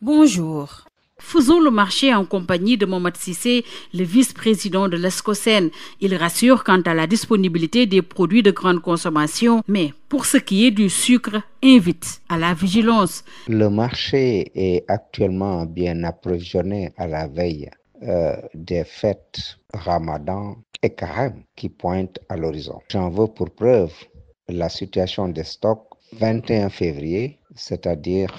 Bonjour. Faisons le marché en compagnie de Mohamed Cissé, le vice-président de l'Escocen. Il rassure quant à la disponibilité des produits de grande consommation, mais pour ce qui est du sucre, invite à la vigilance. Le marché est actuellement bien approvisionné à la veille des fêtes Ramadan et Carême qui pointent à l'horizon. J'en veux pour preuve la situation des stocks 21 février, c'est-à-dire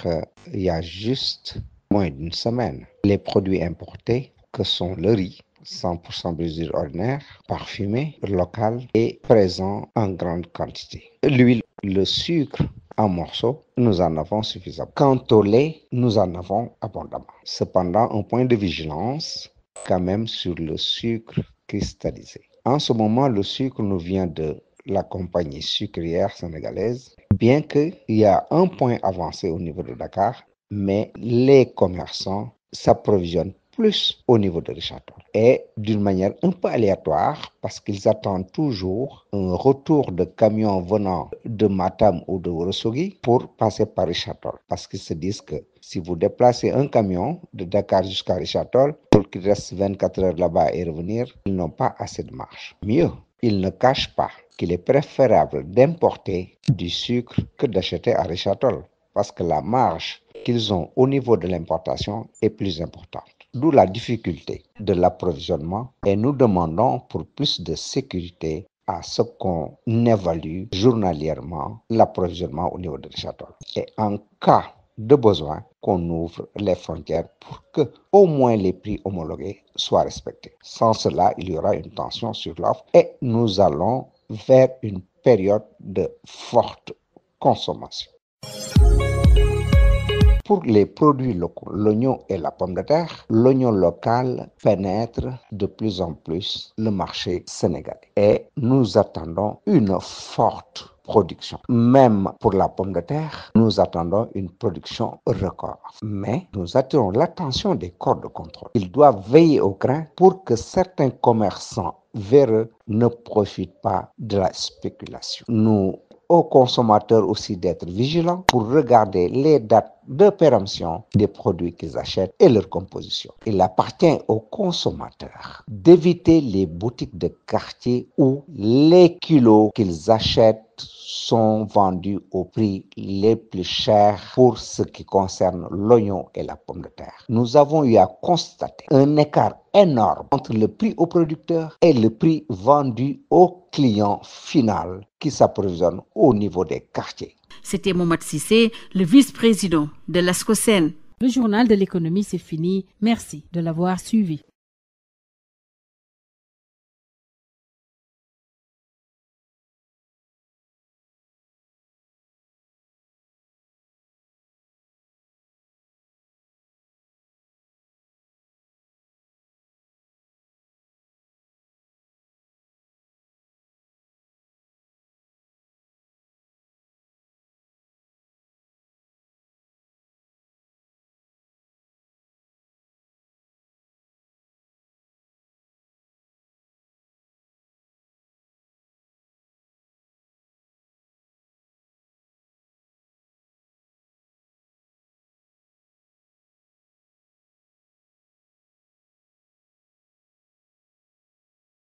il y a juste moins d'une semaine. Les produits importés, que sont le riz, 100% d'usine ordinaire, parfumé, local et présent en grande quantité. L'huile, le sucre en morceaux, nous en avons suffisamment. Quant au lait, nous en avons abondamment. Cependant, un point de vigilance quand même sur le sucre cristallisé. En ce moment, le sucre nous vient de la compagnie sucrière sénégalaise, bien qu'il y a un point avancé au niveau de Dakar, mais les commerçants s'approvisionnent plus au niveau de Richard Toll et d'une manière un peu aléatoire parce qu'ils attendent toujours un retour de camions venant de Matam ou de Ourossogui pour passer par Richard Toll parce qu'ils se disent que si vous déplacez un camion de Dakar jusqu'à Richard Toll pour qu'il reste 24 heures là-bas et revenir, ils n'ont pas assez de marge. Mieux, ils ne cachent pas qu'il est préférable d'importer du sucre que d'acheter à Richard Toll parce que la marge qu'ils ont au niveau de l'importation est plus importante. D'où la difficulté de l'approvisionnement et nous demandons pour plus de sécurité à ce qu'on évalue journalièrement l'approvisionnement au niveau de Richard Toll. Et en cas de besoin, qu'on ouvre les frontières pour que au moins les prix homologués soient respectés. Sans cela, il y aura une tension sur l'offre et nous allons vers une période de forte consommation. Pour les produits locaux, l'oignon et la pomme de terre, l'oignon local pénètre de plus en plus le marché sénégalais. Et nous attendons une forte production. Même pour la pomme de terre, nous attendons une production record. Mais nous attirons l'attention des corps de contrôle. Ils doivent veiller au grain pour que certains commerçants véreux ne profitent pas de la spéculation. Nous aux consommateurs aussi d'être vigilants pour regarder les dates de péremption des produits qu'ils achètent et leur composition. Il appartient aux consommateurs d'éviter les boutiques de quartier où les kilos qu'ils achètent sont vendus au prix les plus chers pour ce qui concerne l'oignon et la pomme de terre. Nous avons eu à constater un écart énorme entre le prix au producteur et le prix vendu au client final qui s'approvisionne au niveau des quartiers. C'était Mohamed Cissé, le vice-président de l'Escocen. Le journal de l'économie, c'est fini. Merci de l'avoir suivi.